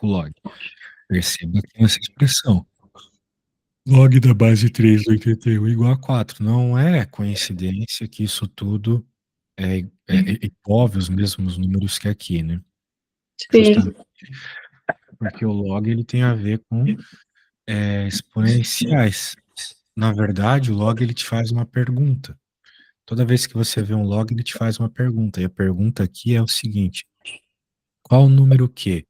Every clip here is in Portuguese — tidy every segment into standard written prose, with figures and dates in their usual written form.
com o log. Perceba que essa expressão, log da base 3 do 81 igual a 4. Não é coincidência que isso tudo envolve os mesmos números que aqui, né? Sim. Justamente porque o log ele tem a ver com exponenciais. Na verdade, o log ele te faz uma pergunta. Toda vez que você vê um log, ele te faz uma pergunta. E a pergunta aqui é o seguinte: qual o número Q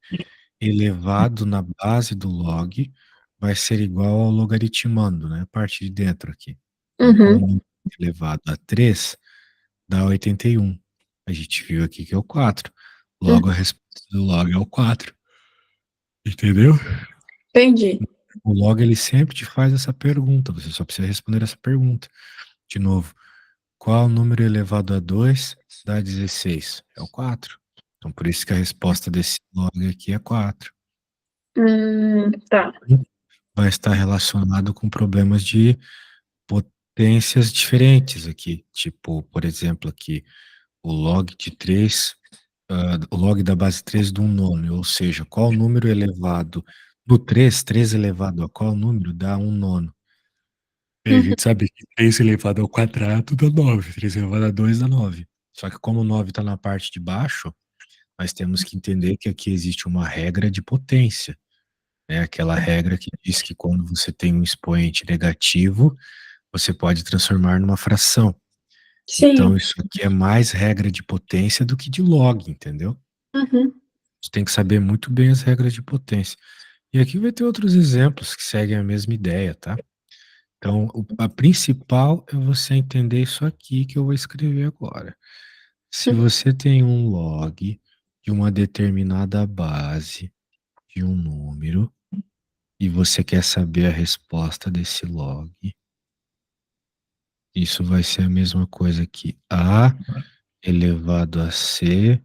elevado na base do log vai ser igual ao logaritmando, né? A parte de dentro aqui. Então, qual o Uhum. número elevado a 3 dá 81. A gente viu aqui que é o 4. Logo, a resposta do log é o 4. Entendeu? Entendi. O log ele sempre te faz essa pergunta. Você só precisa responder essa pergunta. De novo, qual o número elevado a 2 dá 16? É o 4. Então, por isso que a resposta desse log aqui é 4. Tá. Vai estar relacionado com problemas de potências diferentes aqui. Tipo, por exemplo, aqui, o log de 3, o log da base 3 do 1 nono, ou seja, qual número elevado no 3, 3 elevado a qual número dá 1 nono. E a Uhum. gente sabe que 3 elevado ao quadrado dá 9, 3 elevado a 2 dá 9. Só que como o 9 está na parte de baixo, nós temos que entender que aqui existe uma regra de potência. É aquela regra que diz que quando você tem um expoente negativo, você pode transformar numa fração. Então, Sim. isso aqui é mais regra de potência do que de log, entendeu? Uhum. Você tem que saber muito bem as regras de potência. E aqui vai ter outros exemplos que seguem a mesma ideia, tá? Então, a principal é você entender isso aqui que eu vou escrever agora. Se você tem um log de uma determinada base de um número e você quer saber a resposta desse log, isso vai ser a mesma coisa que A elevado a C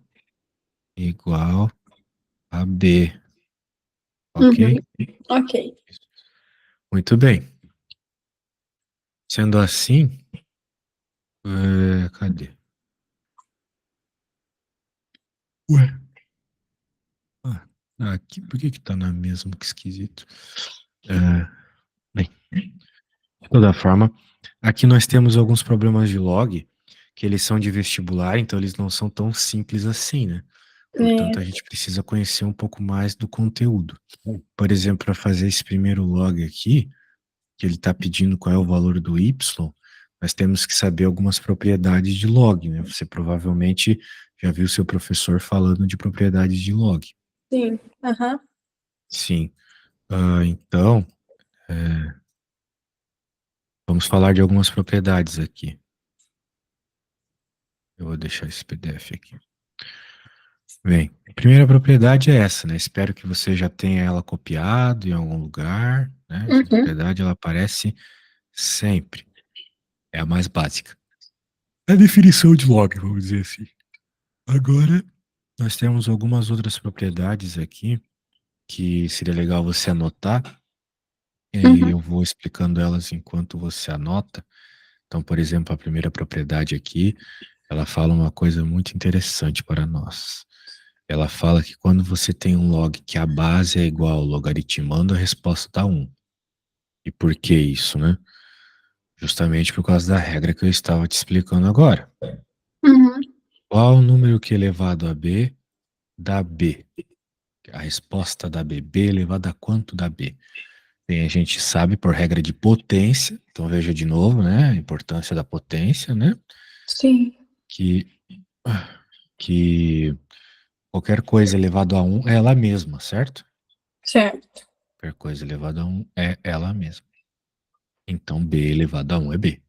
igual a B, Uhum. ok? Ok. Muito bem. Sendo assim, cadê? Ué, ah, aqui, por que que tá na mesma? Que esquisito. Bem, de toda forma, aqui nós temos alguns problemas de log, que eles são de vestibular, então eles não são tão simples assim, né? Portanto, a É. gente precisa conhecer um pouco mais do conteúdo. Por exemplo, para fazer esse primeiro log aqui, que ele está pedindo qual é o valor do y, nós temos que saber algumas propriedades de log, né? Você provavelmente já viu seu professor falando de propriedades de log. Sim. Aham. Sim. Então, vamos falar de algumas propriedades aqui. Eu vou deixar esse PDF aqui. Bem, a primeira propriedade é essa, né? Espero que você já tenha ela copiado em algum lugar, né? Essa Uhum. propriedade, ela aparece sempre. É a mais básica. A definição de log, vamos dizer assim. Agora, nós temos algumas outras propriedades aqui que seria legal você anotar, e aí Uhum. eu vou explicando elas enquanto você anota. Então, por exemplo, a primeira propriedade aqui, ela fala uma coisa muito interessante para nós. Ela fala que quando você tem um log que a base é igual ao logaritmando, a resposta dá 1. E por que isso, né? Justamente por causa da regra que eu estava te explicando agora. Uhum. Qual o número que elevado a b dá b? A resposta da B, B elevado a quanto dá B? Bem, a gente sabe por regra de potência, então veja de novo, né, a importância da potência, né, Sim. que, que qualquer coisa elevado a 1 é ela mesma, certo? Certo. Qualquer coisa elevada a 1 é ela mesma. Então, B elevado a 1 é B.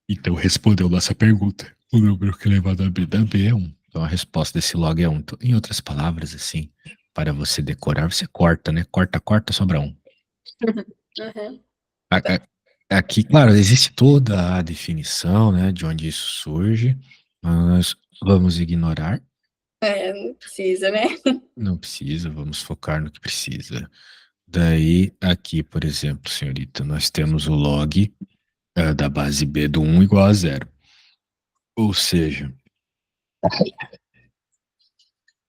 Então, respondeu nossa pergunta. O número que é elevado a B dá B é 1. Então, a resposta desse log é 1. Então, em outras palavras, assim, para você decorar, você corta, né? Corta, corta, sobra 1. Uhum. Uhum. A- Tá. a- Aqui, claro, existe toda a definição, né, de onde isso surge, mas vamos ignorar. É, não precisa, né? Não precisa, vamos focar no que precisa. Daí, aqui, por exemplo, senhorita, nós temos o log da base B do 1 igual a 0. Ou seja,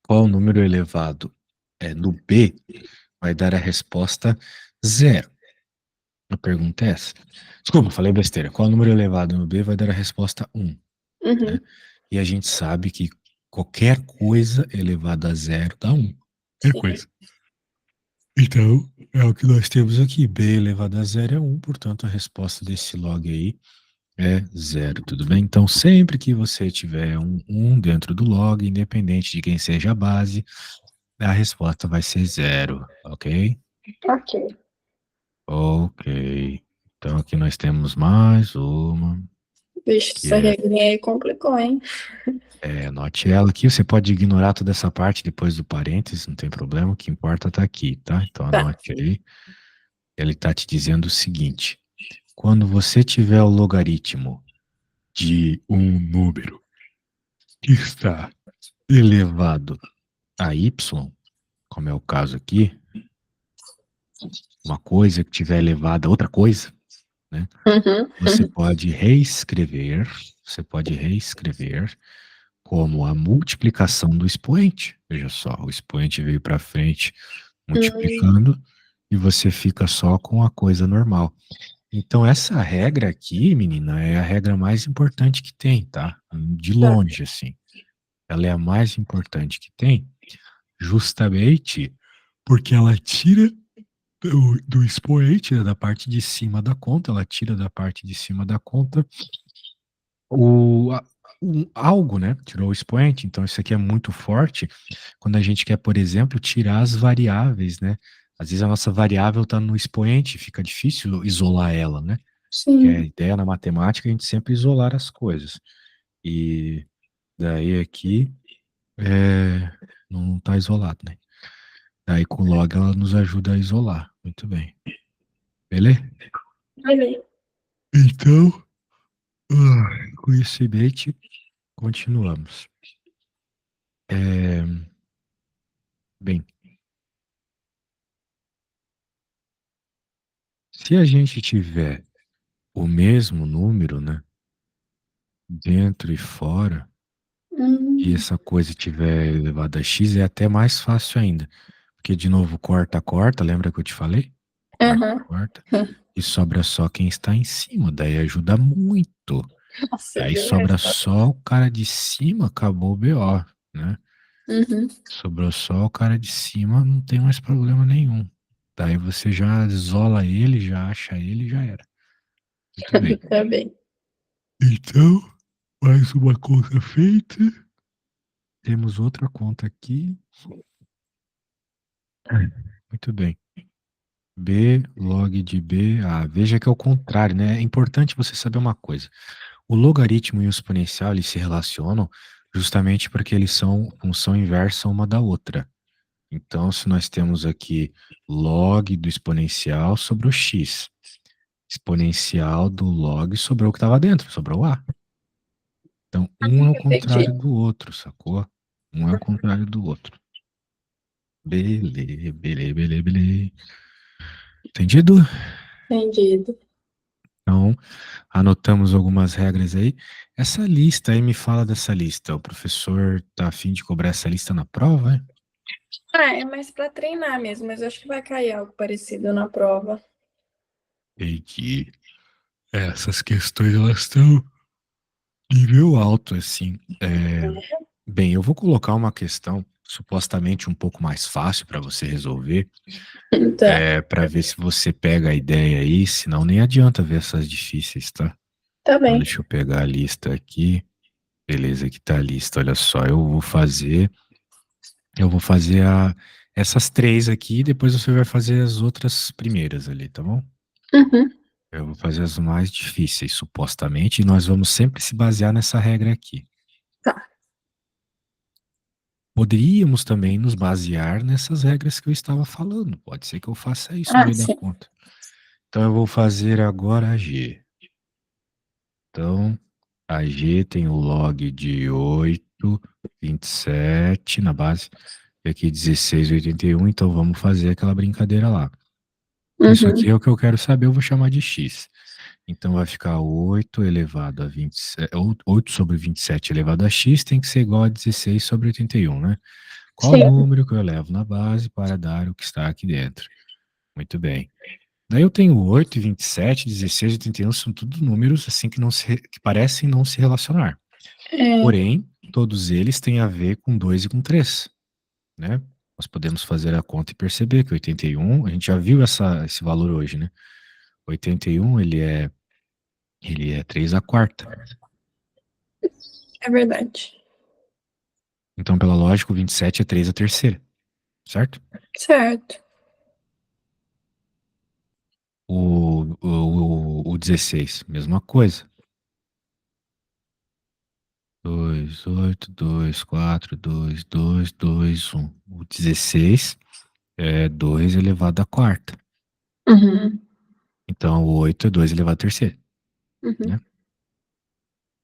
qual número elevado no B, vai dar a resposta 0. A pergunta é essa. Desculpa, falei besteira. Qual número elevado no B vai dar a resposta 1? Né? Uhum. E a gente sabe que qualquer coisa elevada a 0 dá 1. Qualquer Sim. coisa. Então, é o que nós temos aqui. B elevado a 0 é 1, portanto, a resposta desse log aí é 0, tudo bem? Então, sempre que você tiver um 1 dentro do log, independente de quem seja a base, a resposta vai ser 0, ok? Ok. Ok. Então, aqui nós temos mais uma, Vixe, que essa é, regrinha aí complicou, hein? anote ela aqui. Você pode ignorar toda essa parte depois do parênteses, não tem problema. O que importa tá aqui, tá? Então, Tá. anote aí. Ele tá te dizendo o seguinte: quando você tiver o logaritmo de um número que está elevado a y, como é o caso aqui, uma coisa que tiver elevada a outra coisa, né? Uhum. Você pode reescrever como a multiplicação do expoente. Veja só, o expoente veio para frente Hum, multiplicando e você fica só com a coisa normal. Então, essa regra aqui, menina, é a regra mais importante que tem, tá? De tá. longe, assim. Ela é a mais importante que tem, justamente porque ela tira do expoente, né, da parte de cima da conta, ela tira da parte de cima da conta algo, né? Tirou o expoente, então isso aqui é muito forte quando a gente quer, por exemplo, tirar as variáveis, né? Às vezes a nossa variável está no expoente, fica difícil isolar ela, né? Que é a Sim. ideia na matemática é a gente sempre isolar as coisas. E daí aqui não está isolado, né? Daí com o log ela nos ajuda a isolar. Muito bem. Beleza? Beleza. Então, com esse bait, continuamos. Bem, se a gente tiver o mesmo número, né, dentro e fora, e Hum, essa coisa tiver elevado a x, é até mais fácil ainda. Porque, de novo, corta, corta, lembra que eu te falei? Corta, aham. corta. E sobra só quem está em cima, daí ajuda muito. Nossa, Aí viu? sobra só o cara de cima, acabou o BO, né? Uhum. Sobrou só o cara de cima, não tem mais problema nenhum. Daí você já isola ele, já acha ele, já era. Muito bem. Tá bem. Então, mais uma conta feita. Temos outra conta aqui. Muito bem. B log de B. Veja que é o contrário, né? É importante você saber uma coisa. O logaritmo e o exponencial, eles se relacionam justamente porque eles são função inversa uma da outra. Então, se nós temos aqui log do exponencial sobre o x, exponencial do log sobrou o que estava dentro, sobrou o a. Então, um é o Entendi. contrário do outro, sacou? Um é o contrário do outro. Beleza, beleza, beleza, beleza. Entendido? Entendido. Então, anotamos algumas regras aí. Essa lista aí, me fala dessa lista. O professor tá a fim de cobrar essa lista na prova, é? Ah, é mais pra treinar mesmo, mas eu acho que vai cair algo parecido na prova. E que essas questões, elas estão nível alto, assim. Bem, eu vou colocar uma questão supostamente um pouco mais fácil para você resolver, Tá. para ver se você pega a ideia aí, senão nem adianta ver essas difíceis, tá? Tá Então, bem. deixa eu pegar a lista aqui. Beleza, aqui tá a lista. Olha só, eu vou fazer essas três aqui e depois você vai fazer as outras primeiras ali, tá bom? Uhum. Eu vou fazer as mais difíceis, supostamente, e nós vamos sempre se basear nessa regra aqui. Tá. Poderíamos também nos basear nessas regras que eu estava falando. Pode ser que eu faça isso no Ah, meio da sim. conta. Então eu vou fazer agora a G. Então, a G tem o log de 8, 27 na base, e aqui 16, 81. Então vamos fazer aquela brincadeira lá. Isso aqui Uhum. é o que eu quero saber, eu vou chamar de X. Então vai ficar 8 elevado a 27, 8 sobre 27 elevado a X tem que ser igual a 16 sobre 81, né? Qual Sim. número que eu levo na base para dar o que está aqui dentro? Muito bem. Daí eu tenho 8, 27, 16 e 31, são tudo números assim que, que parecem não se relacionar. É. Porém, todos eles têm a ver com 2 e com 3, né? Nós podemos fazer a conta e perceber que 81, a gente já viu esse valor hoje, né? 81, ele é 3 a quarta. É verdade. Então, pela lógica, o 27 é 3 a terceira, certo? Certo. O 16, mesma coisa. 2, 8, 2, 4, 2, 2, 2, 1. O 16 é 2 elevado à quarta. Uhum. Então, o 8 é 2 elevado à terceira, Uhum. né?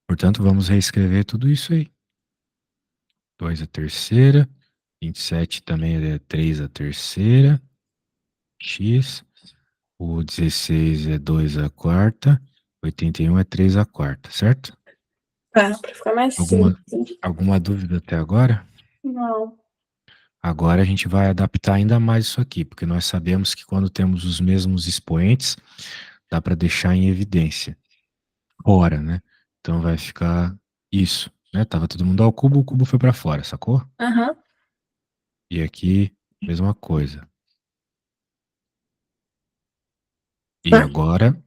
Portanto, vamos reescrever tudo isso aí. 2 à terceira, 27 também é 3 à terceira, x. O 16 é 2 à quarta, 81 é 3 à quarta, certo? Tá, pra ficar mais Alguma, simples. alguma dúvida até agora? Não. Agora a gente vai adaptar ainda mais isso aqui, porque nós sabemos que quando temos os mesmos expoentes, dá para deixar em evidência. Fora, né? Então vai ficar isso, né? Tava todo mundo ao cubo, o cubo foi para fora, sacou? Aham. E aqui, mesma coisa. E Tá. agora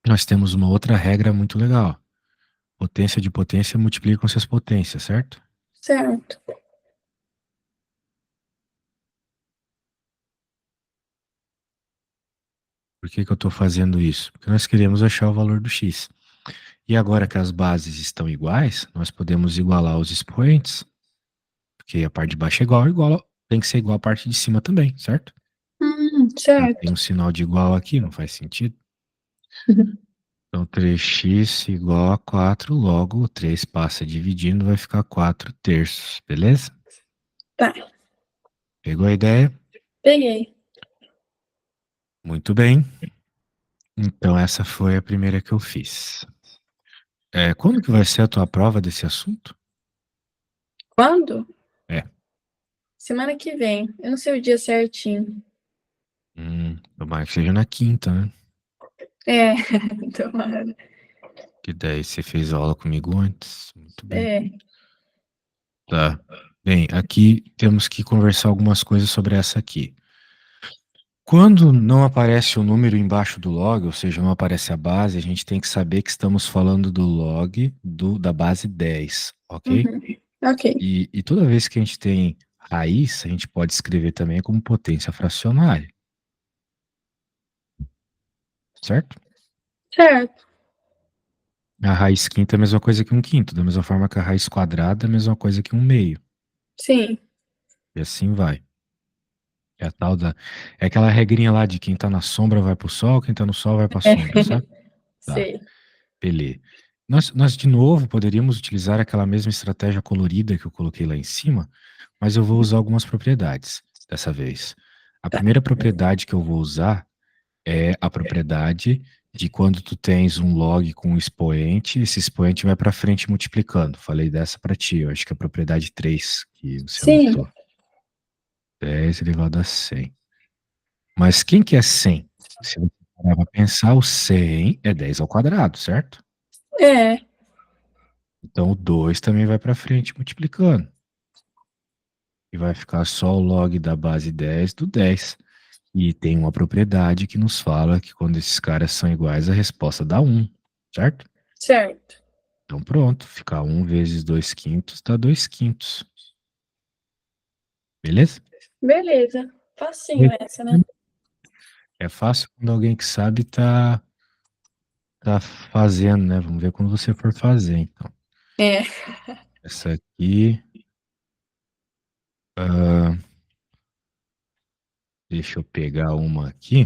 nós temos uma outra regra muito legal. Potência de potência multiplicam-se as potências, certo? Certo. Por que que eu estou fazendo isso? Porque nós queremos achar o valor do x. E agora que as bases estão iguais, nós podemos igualar os expoentes, porque a parte de baixo é igual, tem que ser igual a parte de cima também, certo? Já tem Certo. um sinal de igual aqui, não faz sentido? Então 3x igual a 4, logo o 3 passa dividindo, vai ficar 4 terços, beleza? Tá. Pegou a ideia? Peguei. Muito bem. Então essa foi a primeira que eu fiz. Quando que vai ser a tua prova desse assunto? Quando? É. Semana que vem. Eu não sei o dia certinho. Tomara que seja na quinta, né? É, tomara. Que daí você fez aula comigo antes. Muito bem. É. Tá. Bem, aqui temos que conversar algumas coisas sobre essa aqui. Quando não aparece o número embaixo do log, ou seja, não aparece a base, a gente tem que saber que estamos falando do log da base 10, ok? Uhum. Ok. E toda vez que a gente tem raiz, a gente pode escrever também como potência fracionária, certo? Certo. A raiz quinta é a mesma coisa que um quinto, da mesma forma que a raiz quadrada é a mesma coisa que um meio, Sim. e assim vai. É a tal da. É aquela regrinha lá de quem tá na sombra vai pro sol, quem tá no sol vai pra É. sombra, sabe? Tá, Sei. beleza. Nós, de novo, poderíamos utilizar aquela mesma estratégia colorida que eu coloquei lá em cima, mas eu vou usar algumas propriedades dessa vez. A Tá. primeira propriedade que eu vou usar é a propriedade de quando tu tens um log com um expoente, esse expoente vai para frente multiplicando. Falei dessa para ti, eu acho que é a propriedade 3 que você Sim. anotou. 10 elevado a 100. Mas quem que é 100? Se você parar para pensar, o 100 é 10 ao quadrado, certo? É. Então o 2 também vai para frente multiplicando. E vai ficar só o log da base 10 do 10. E tem uma propriedade que nos fala que quando esses caras são iguais, a resposta dá 1, certo? Certo. Então pronto, ficar 1 vezes 2 quintos dá 2 quintos. Beleza? Beleza. Facinho essa, né? É fácil quando alguém que sabe tá fazendo, né? Vamos ver quando você for fazer, então. É. Essa aqui, ah, deixa eu pegar uma aqui.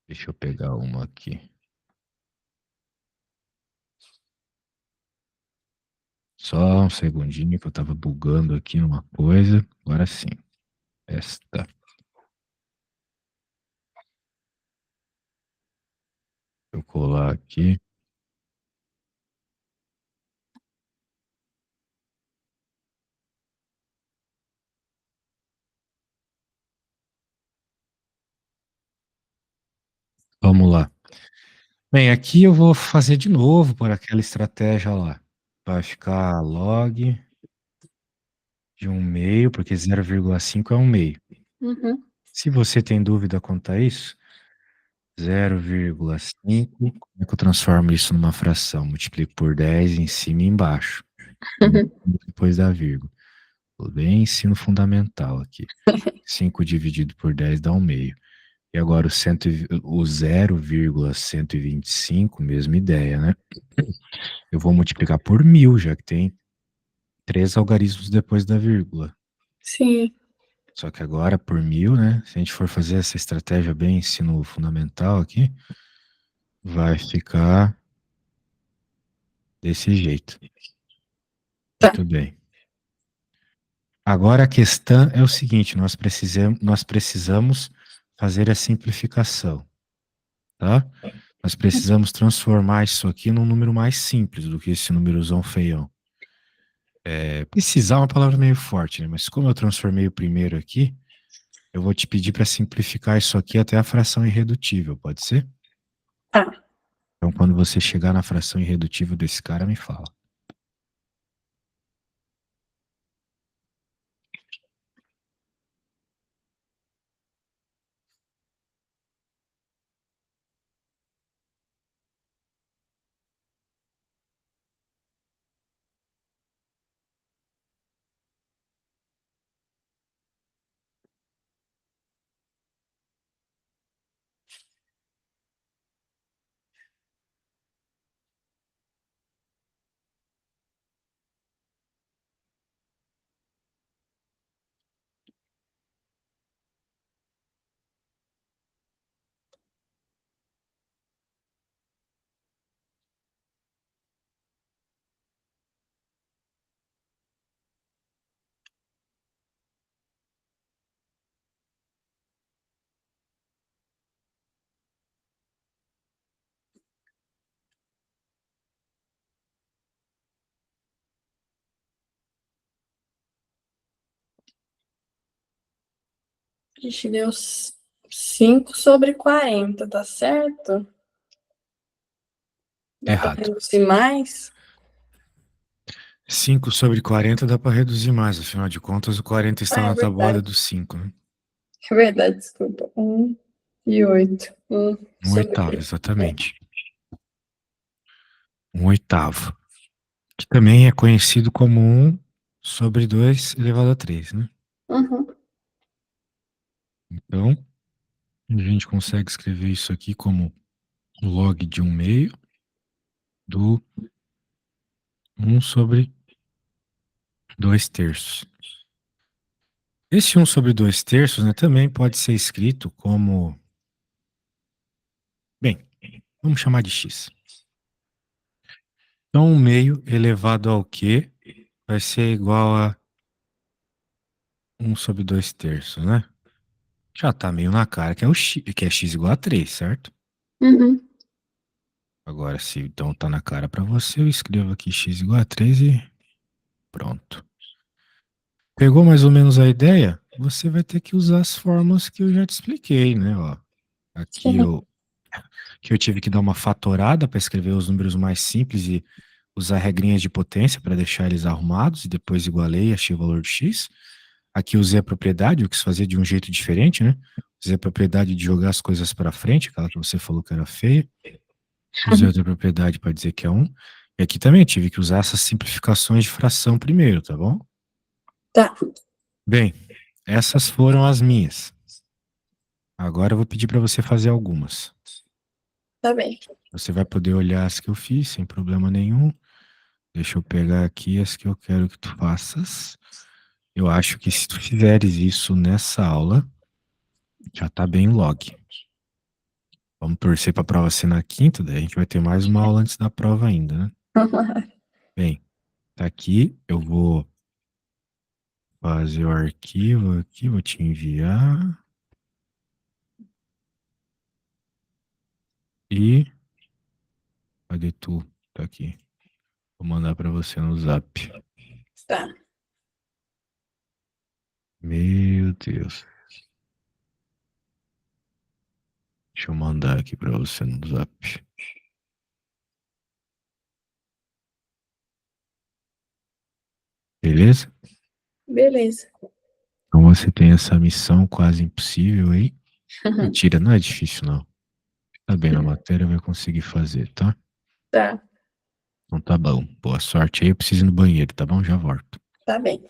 Deixa eu pegar uma aqui. Só um segundinho que eu tava bugando aqui numa coisa. Agora sim. Esta. Deixa eu colar aqui. Vamos lá. Bem, aqui eu vou fazer de novo por aquela estratégia lá. Vai ficar log de 1/2, porque 0,5 é 1/2. Uhum. Se você tem dúvida quanto a isso, 0,5, como é que eu transformo isso numa fração? Multiplico por 10 em cima e embaixo. Depois da vírgula. Tudo bem? Ensino fundamental aqui. 5 dividido por 10 dá 1/2. E agora o 0,125, mesma ideia, né? Eu vou multiplicar por 1.000, já que tem 3 algarismos depois da vírgula. Sim. Só que agora por 1.000, né? Se a gente for fazer essa estratégia bem ensino fundamental aqui, vai ficar desse jeito. Tá. Muito bem. Agora a questão é o seguinte, nós precisamos fazer a simplificação, tá? Nós precisamos transformar isso aqui num número mais simples do que esse númerozão feião. Precisar é uma palavra meio forte, né? Mas como eu transformei o primeiro aqui, eu vou te pedir para simplificar isso aqui até a fração irredutível, pode ser? Tá. Então, quando você chegar na fração irredutível desse cara, me fala. A gente deu 5/40, tá certo? Dá pra Errado. reduzir mais? 5/40 dá para reduzir mais, afinal de contas, o 40 está Ah, é na tabuada verdade. do 5, né? É verdade, desculpa. 1/8. Um Sobre oitavo, 3. exatamente. Um oitavo. Que também é conhecido como 1/2 elevado a 3, né? Uhum. Então, a gente consegue escrever isso aqui como log de 1/2 do 1/2. Esse 1/2, né, também pode ser escrito como... Bem, vamos chamar de x. Então, 1/2 elevado ao quê vai ser igual a 1/2, né? Já tá meio na cara que é, que é x igual a 3, certo? Uhum. Agora, se então tá na cara para você, eu escrevo aqui x igual a 3 e pronto. Pegou mais ou menos a ideia? Você vai ter que usar as formas que eu já te expliquei, né? Ó, aqui Sim. eu tive que dar uma fatorada para escrever os números mais simples e usar regrinhas de potência para deixar eles arrumados e depois igualei e achei o valor de x. Aqui usei a propriedade, eu quis fazer de um jeito diferente, né? Usei a propriedade de jogar as coisas para frente, aquela que você falou que era feia. Usei outra propriedade para dizer que é 1. E aqui também eu tive que usar essas simplificações de fração primeiro, tá bom? Tá. Bem, essas foram as minhas. Agora eu vou pedir para você fazer algumas. Tá bem. Você vai poder olhar as que eu fiz sem problema nenhum. Deixa eu pegar aqui as que eu quero que tu faças. Eu acho que se tu fizeres isso nessa aula, já tá bem log. Vamos torcer para a prova ser na quinta, daí a gente vai ter mais uma aula antes da prova ainda, né? Bem, tá aqui, eu vou fazer o arquivo aqui, vou te enviar. E cadê tu? Tá aqui. Vou mandar para você no Zap. Tá. Meu Deus. Deixa eu mandar aqui pra você no Zap. Beleza? Beleza. Então você tem essa missão quase impossível aí. Mentira, não é difícil não. Tá bem na matéria, vai conseguir fazer, tá? Tá, Então tá bom. Boa sorte aí. Eu preciso ir no banheiro, tá bom? Já volto. tá bem.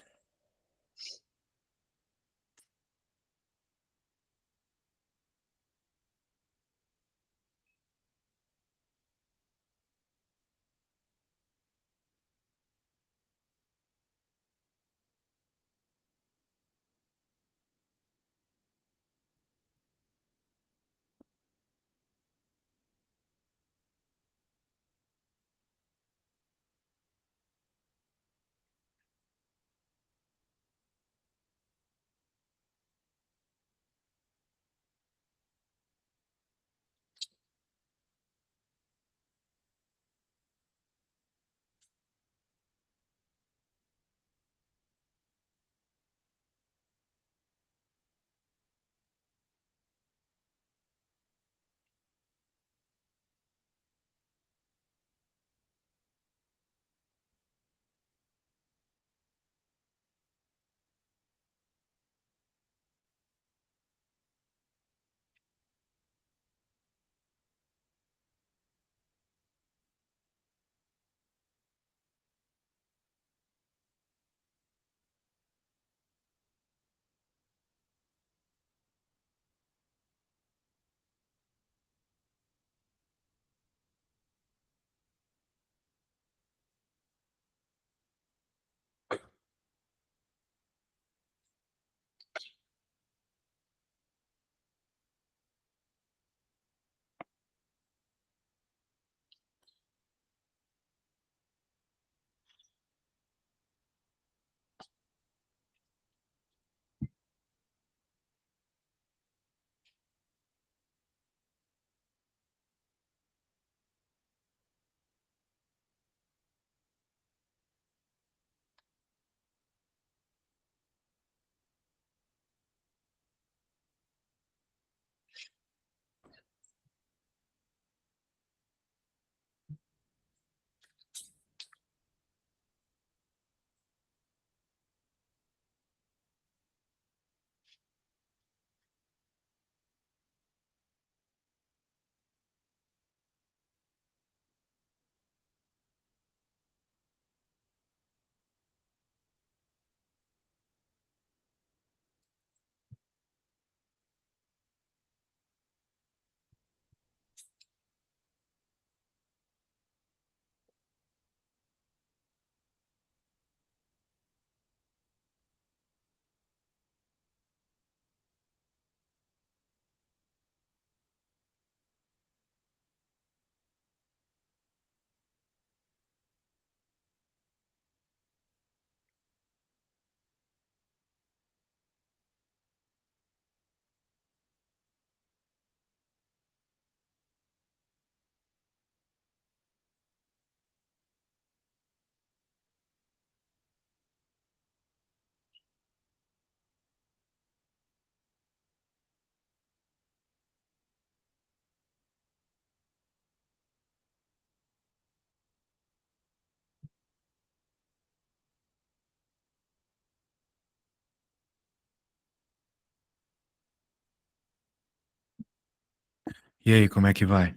E aí, como é que vai?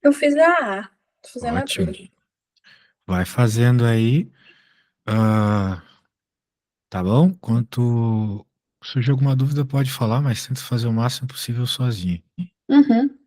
Eu fiz a A, tô fazendo a Ótimo. B. Vai fazendo aí. ah, tá bom? Quanto surgir alguma dúvida, pode falar, mas tenta fazer o máximo possível sozinho. Uhum.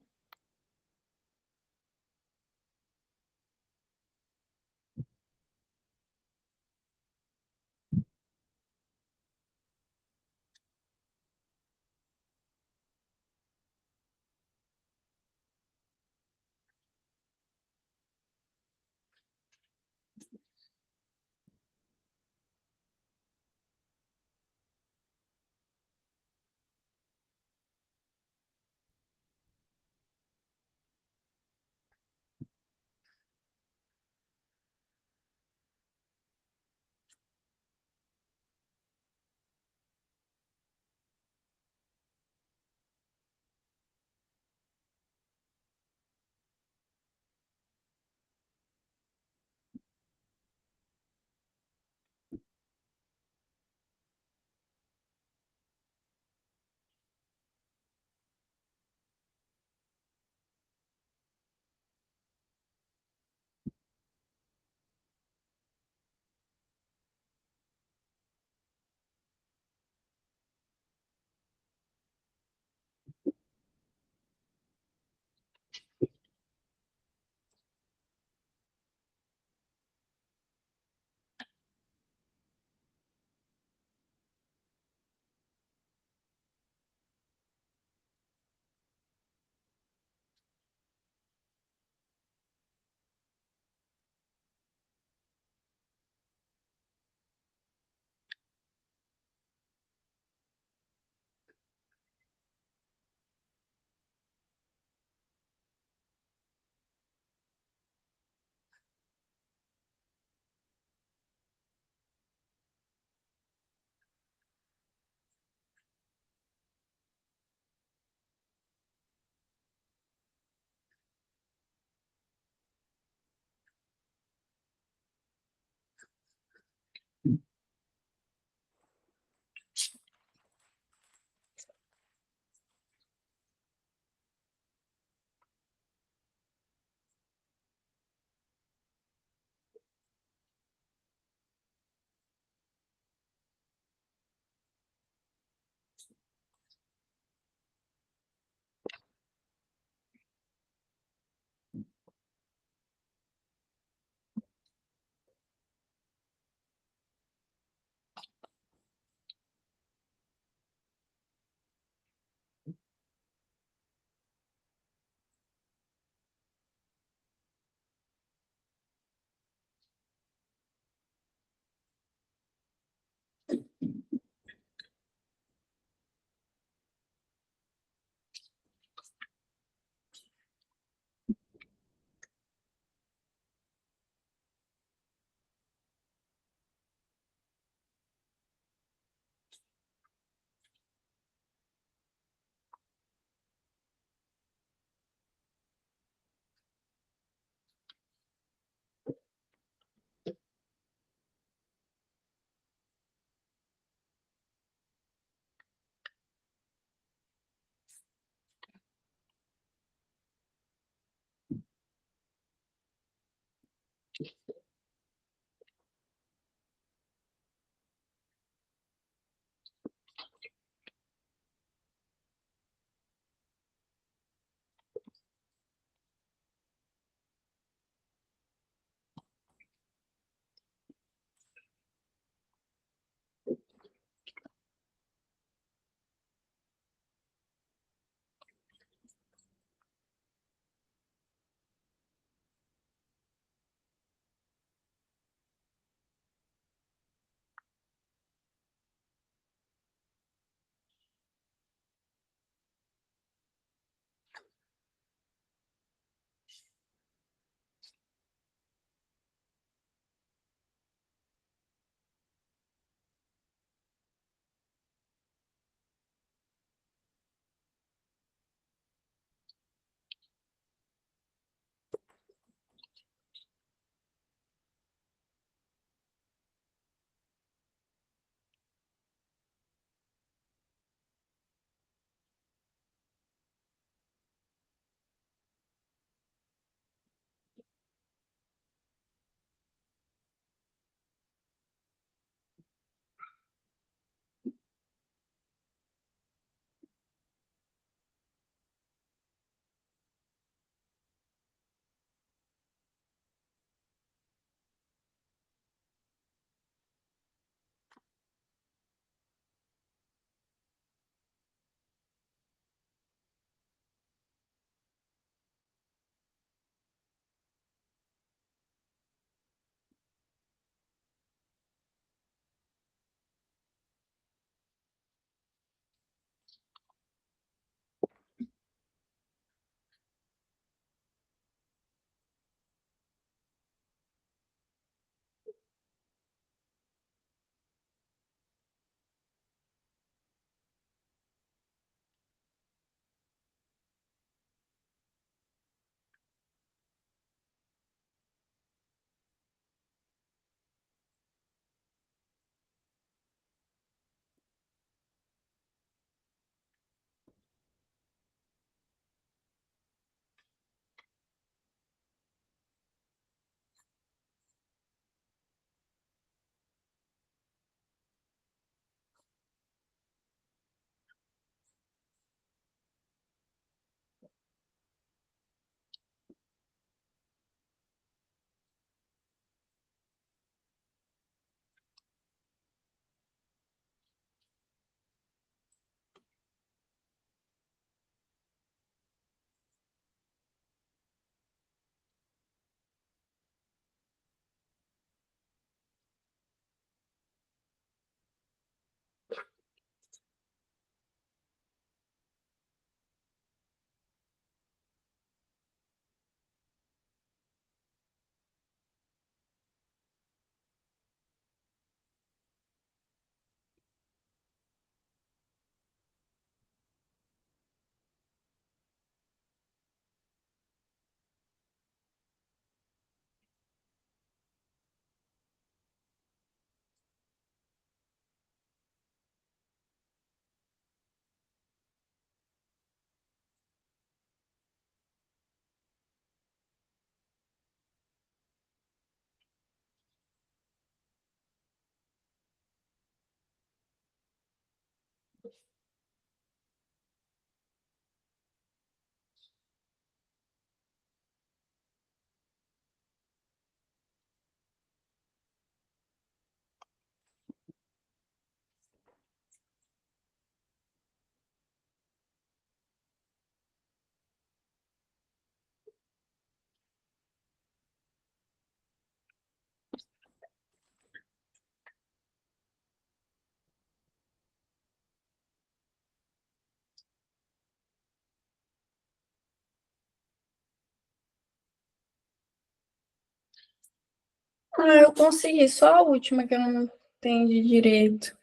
Ah, eu consegui, só a última que eu não entendi direito.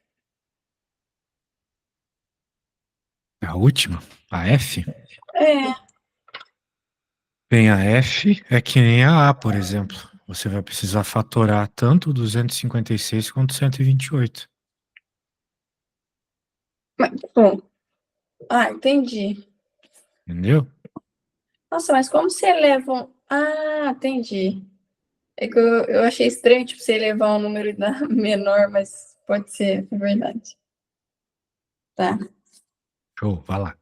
A última, a F. É, Bem, a F é que nem a A, por exemplo. Você vai precisar fatorar tanto 256 quanto 128. mas, bom, entendi. Entendeu? Nossa, mas como se elevam... Ah, entendi. É que eu achei estranho, tipo, você levar um número menor, mas pode ser, é verdade. Tá. Show, vai lá.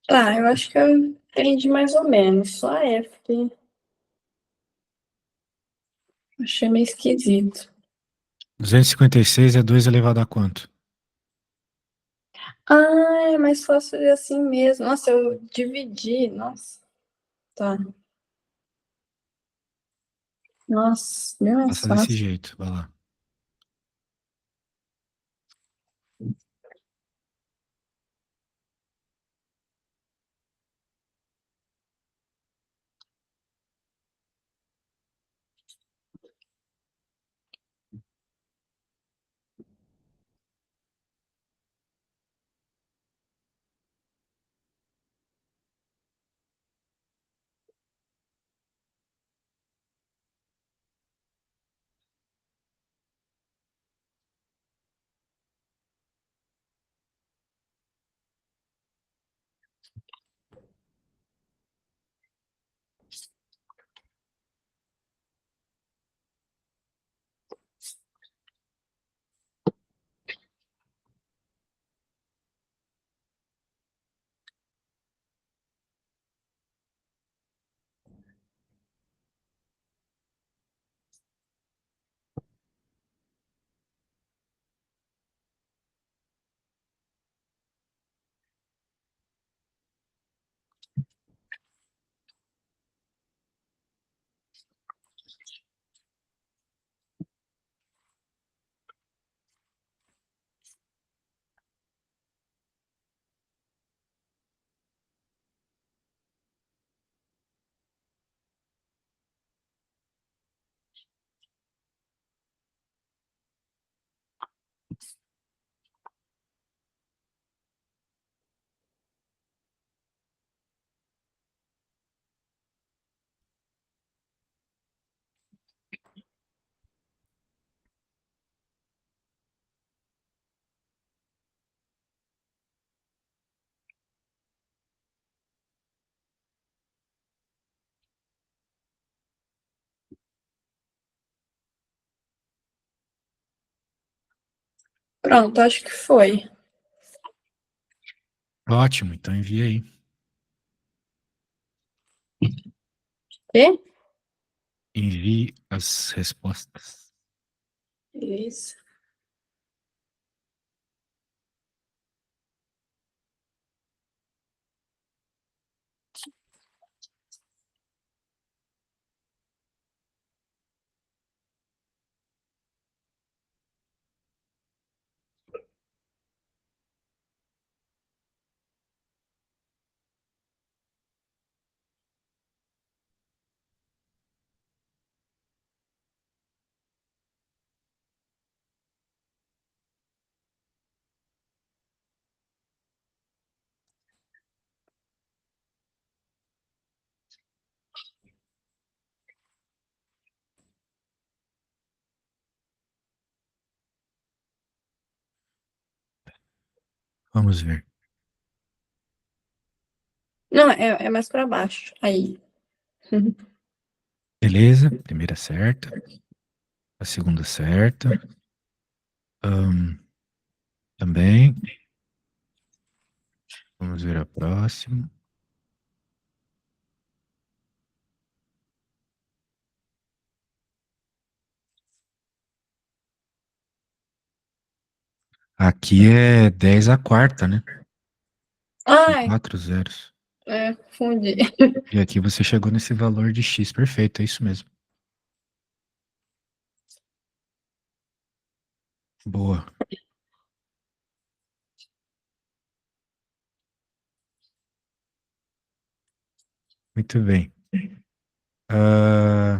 Tá, eu acho que eu entendi mais ou menos. Só a F que eu achei meio esquisito. 256 é 2 elevado a quanto? Ah, é mais fácil fazer assim mesmo. Nossa, eu dividi. Nossa, tá. Nossa, bem mais Faça desse fácil. jeito, vai lá. Pronto, acho que foi. Ótimo, então envia aí. E? envie as respostas. Isso. Vamos ver. Não, é mais para baixo. Aí. Beleza, primeira certa. A segunda certa. Também. Vamos ver a próxima. Aqui é 10 a quarta, né? São Ai, 4 zeros. confundi. E aqui você chegou nesse valor de x. Perfeito, é isso mesmo. Boa. Muito bem. Ah,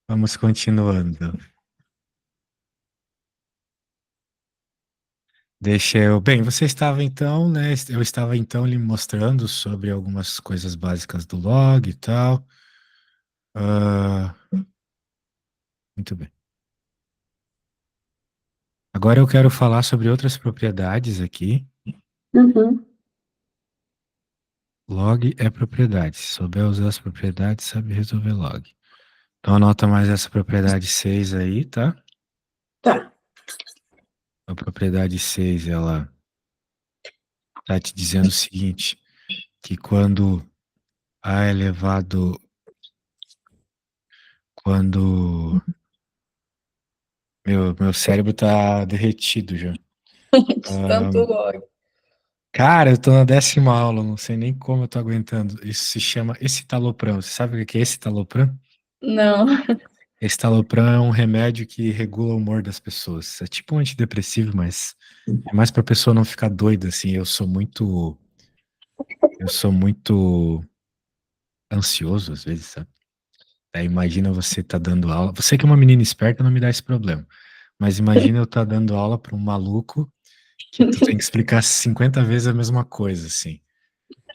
vamos continuando. Deixa eu. Bem, você estava então, né? Eu estava então lhe mostrando sobre algumas coisas básicas do log e tal. Ah, muito bem. Agora eu quero falar sobre outras propriedades aqui. Uhum. Log é propriedade. Se souber usar as propriedades, sabe resolver log. Então anota mais essa propriedade 6 aí, tá? Tá. A propriedade 6 ela tá te dizendo o seguinte, que quando meu cérebro tá derretido já. De tanto log. Cara, eu tô na 10ª aula, não sei nem como eu tô aguentando. Isso se chama escitalopram. Você sabe o que é escitalopram? Não. Escitalopram é um remédio que regula o humor das pessoas. É tipo um antidepressivo, mas é mais pra pessoa não ficar doida, assim. Eu sou muito ansioso às vezes, sabe? Aí imagina você tá dando aula. Você que é uma menina esperta não me dá esse problema. Mas imagina eu tá dando aula pra um maluco que tu tem que explicar 50 vezes a mesma coisa, assim.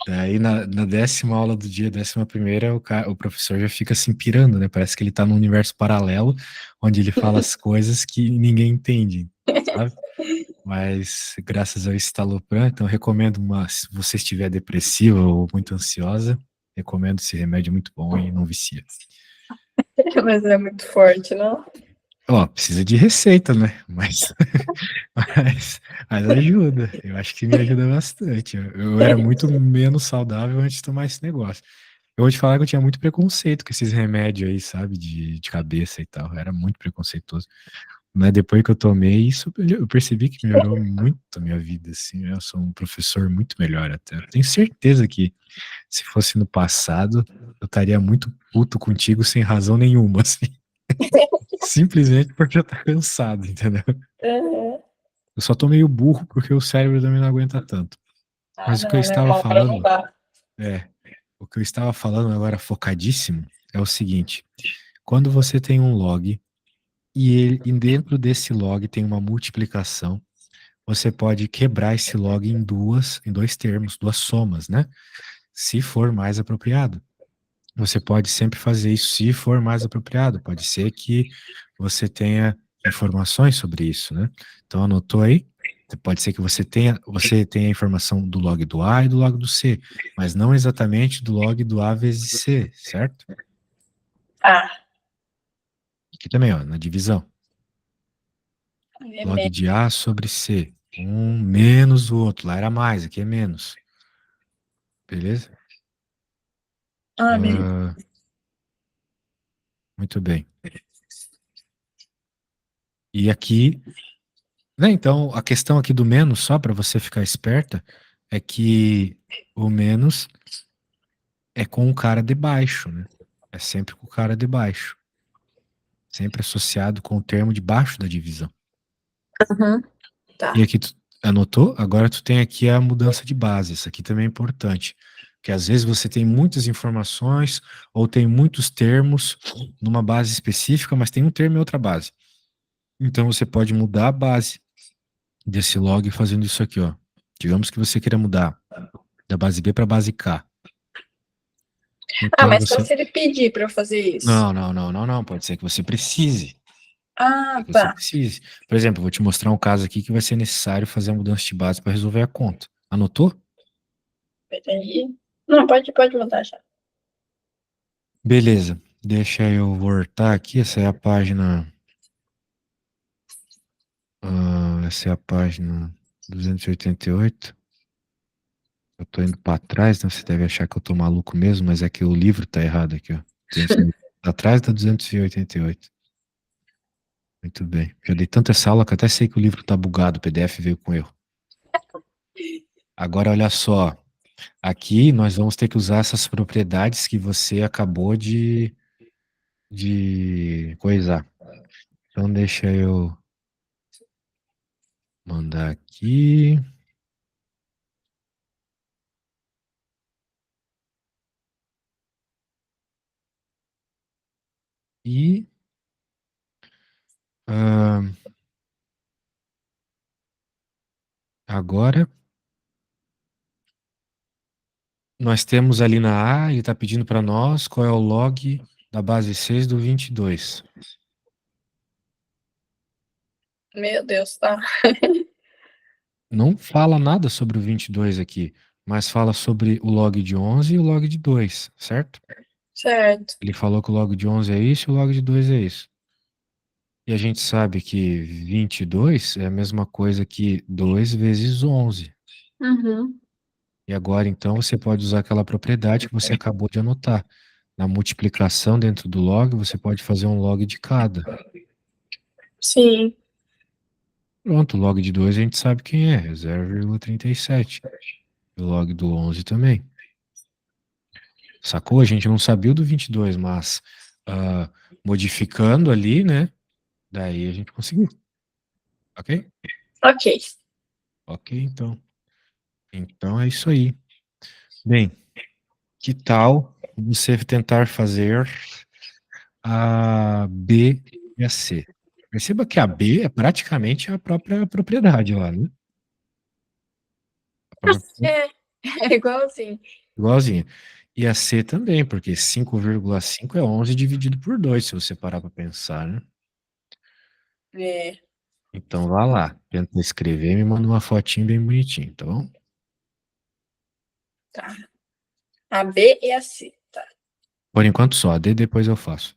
Daí na 10ª aula do dia, 11ª, o professor já fica assim pirando, né? Parece que ele tá num universo paralelo, onde ele fala as coisas que ninguém entende, sabe? Mas graças ao estalopram, então eu recomendo se você estiver depressiva ou muito ansiosa, recomendo esse remédio é muito bom e não vicia. Mas é muito forte, não? Ó, precisa de receita, né? Mas ajuda. Eu acho que me ajuda bastante. Eu era muito menos saudável antes de tomar esse negócio. Eu vou te falar que eu tinha muito preconceito com esses remédios aí, sabe? De cabeça e tal. Eu era muito preconceituoso. Mas depois que eu tomei isso, eu percebi que melhorou muito a minha vida, assim. Eu sou um professor muito melhor até. Eu tenho certeza que se fosse no passado, eu estaria muito puto contigo sem razão nenhuma, assim. Simplesmente porque eu tô cansado, entendeu? Uhum. Eu só tô meio burro porque o cérebro também não aguenta tanto. Ah, Mas o que eu não, né? estava Uma hora não falando, dá. é, o que eu estava falando agora focadíssimo é o seguinte: quando você tem um log e dentro desse log tem uma multiplicação, você pode quebrar esse log em dois termos, duas somas, né? Se for mais apropriado. Você pode sempre fazer isso se for mais apropriado. Pode ser que você tenha informações sobre isso, né? Então anotou aí? Pode ser que você tenha a informação do log do A e do log do C, mas não exatamente do log do A vezes C, certo? Ah, Aqui também, ó, na divisão. é Log meio. de A sobre C. Um menos o outro. Lá era mais, aqui é menos. Beleza? Ah, beleza. Ah, muito bem. E aqui, né, então, a questão aqui do menos, só para você ficar esperta, é que o menos é com o cara de baixo, né? É sempre com o cara de baixo. Sempre associado com o termo de baixo da divisão. Uhum. E Tá. aqui tu anotou? Agora tu tem aqui a mudança de base. Isso aqui também é importante. Porque às vezes você tem muitas informações ou tem muitos termos numa base específica, mas tem um termo em outra base. Então você pode mudar a base desse log fazendo isso aqui, ó. Digamos que você queira mudar da base B para a base K. Ah, Então mas só você. se ele pedir para eu fazer isso. Não, não, não, não, não. Pode ser que você precise. Ah, Que você tá. precise. Por exemplo, eu vou te mostrar um caso aqui que vai ser necessário fazer a mudança de base para resolver a conta. Anotou? Peraí. Não, pode mudar já. Beleza. Deixa eu voltar aqui. Essa é a página. Essa é a página 288. Eu tô indo para trás, né? Você deve achar que eu tô maluco mesmo, mas é que o livro tá errado aqui, ó. 200 atrás da 288. Muito bem. Já dei tanta essa aula que até sei que o livro tá bugado, o PDF veio com erro. Agora, olha só. Aqui nós vamos ter que usar essas propriedades que você acabou de coisar. Então, deixa eu mandar aqui. E ah, agora nós temos ali na A, ele está pedindo para nós qual é o log da base 6 do 22. Meu Deus, tá. Não fala nada sobre o 22 aqui, mas fala sobre o log de 11 e o log de 2, certo? Certo. Ele falou que o log de 11 é isso e o log de 2 é isso. E a gente sabe que 22 é a mesma coisa que 2 vezes 11. Uhum. E agora, então, você pode usar aquela propriedade que você acabou de anotar. Na multiplicação dentro do log, você pode fazer um log de cada. Sim. Pronto, o log de 2 a gente sabe quem é 0,37. E o log do 11 também. Sacou? A gente não sabia o do 22, mas ah, modificando ali, né? Daí a gente conseguiu. Ok? Ok. Ok, então. Então é isso aí. Bem, que tal você tentar fazer a B e a C? Perceba que a B é praticamente a própria propriedade lá, né? A própria- É, é igualzinho. Igualzinha. E a C também, porque 5,5 é 11 dividido por 2, se você parar para pensar, né? É, Então vá lá, tenta escrever e me manda uma fotinho bem bonitinha, tá bom? tá. A B e a C. Tá. Por enquanto só, a D depois eu faço.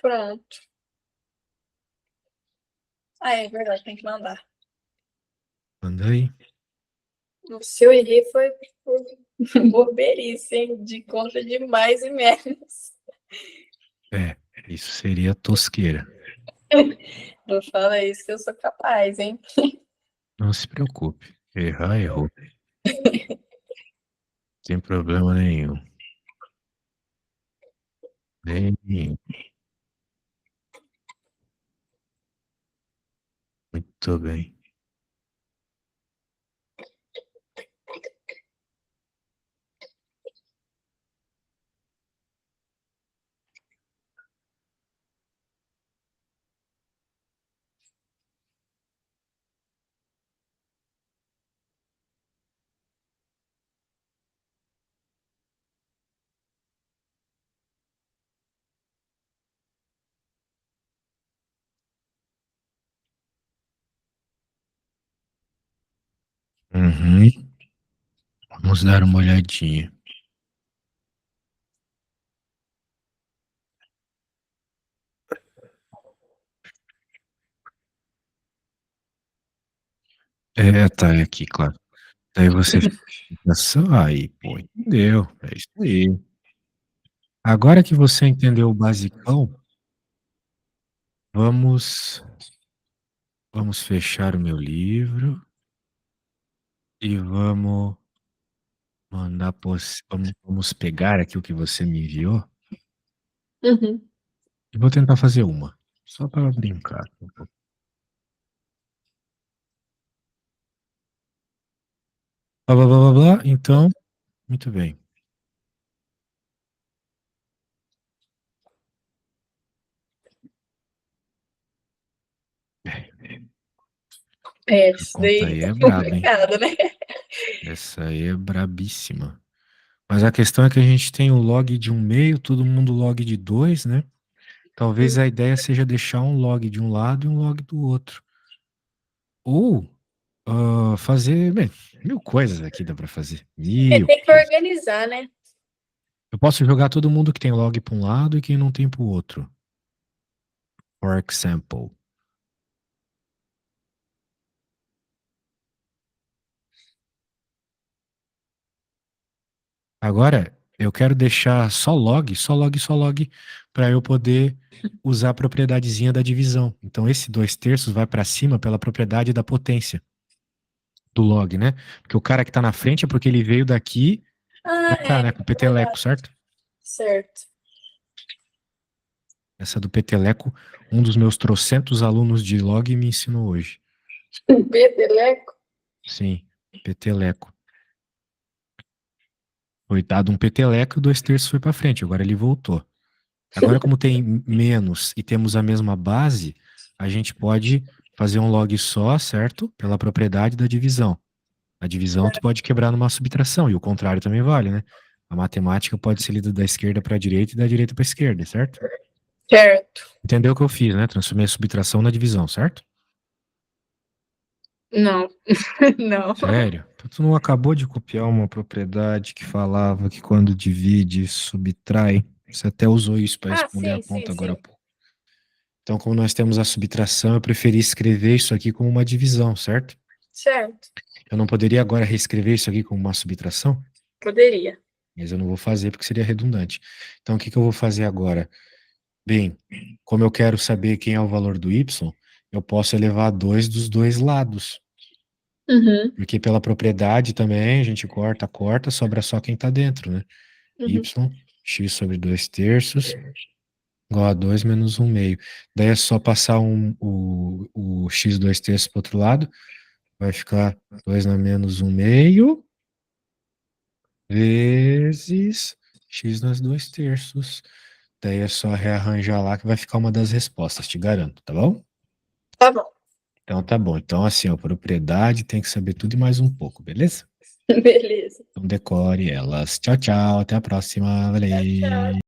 Pronto. Ah, é verdade, tem que mandar. Manda aí. O seu errei foi por boberice, hein? De conta de mais e menos. Isso seria tosqueira. Não fala isso que eu sou capaz, hein? Não se preocupe. Errar, errou. Sem problema nenhum. Nenhum. Muito bem. Uhum. Vamos dar uma olhadinha. Tá aqui, claro. Daí você fica só aí, pô, entendeu? É isso aí. Agora que você entendeu o basicão, vamos vamos fechar o meu livro e vamos pegar aqui o que você me enviou Uhum. e vou tentar fazer uma, só para brincar. Blá, blá, blá, blá, blá, então, muito bem. A Isso conta daí aí tá é braba, hein? complicado, né? Essa aí é brabíssima. Mas a questão é que a gente tem o log de um meio, todo mundo log de dois, né? Talvez a ideia seja deixar um log de um lado e um log do outro. Ou fazer, bem, mil coisas aqui dá pra fazer. É, Mil tem que coisas. organizar, né? Eu posso jogar todo mundo que tem log para um lado e quem não tem para o outro. For example. Agora, eu quero deixar só log, só log, só log, para eu poder usar a propriedadezinha da divisão. Então, esse 2/3 vai para cima pela propriedade da potência do log, né? Porque o cara que tá na frente é porque ele veio daqui Ah, pra cá, né? Com o peteleco, verdade. certo? Certo. Essa do peteleco, um dos meus trocentos alunos de log me ensinou hoje. Peteleco. Sim, peteleco. Foi dado um peteleco e o 2/3 foi para frente. Agora ele voltou. Agora, como tem menos e temos a mesma base, a gente pode fazer um log só, certo? Pela propriedade da divisão. A divisão tu pode quebrar numa subtração, e o contrário também vale, né? A matemática pode ser lida da esquerda para a direita e da direita para a esquerda, certo? Certo. Entendeu o que eu fiz, né? Transformei a subtração na divisão, certo? Não. Não. Sério? Tu não acabou de copiar uma propriedade que falava que quando divide, subtrai? Você até usou isso para Ah, responder a sim, sim, conta agora há sim. pouco. Então, como nós temos a subtração, eu preferi escrever isso aqui como uma divisão, certo? Certo. Eu não poderia agora reescrever isso aqui como uma subtração? Poderia. Mas eu não vou fazer porque seria redundante. Então, o que que eu vou fazer agora? Bem, como eu quero saber quem é o valor do y, eu posso elevar 2 dos dois lados. Uhum, Porque pela propriedade também, a gente corta, corta, sobra só quem está dentro, né? Y, uhum. x sobre 2 terços, igual a 2 menos 1 meio. Daí é só passar o x 2 terços para o outro lado, vai ficar 2 na menos 1 meio, vezes x nas 2 terços. Daí é só rearranjar lá que vai ficar uma das respostas, te garanto, tá bom? Tá bom. Então tá bom. Então, assim, ó, propriedade tem que saber tudo e mais um pouco, beleza? Beleza. Então decore elas. Tchau, tchau. Até a próxima. Tchau, tchau. Valeu.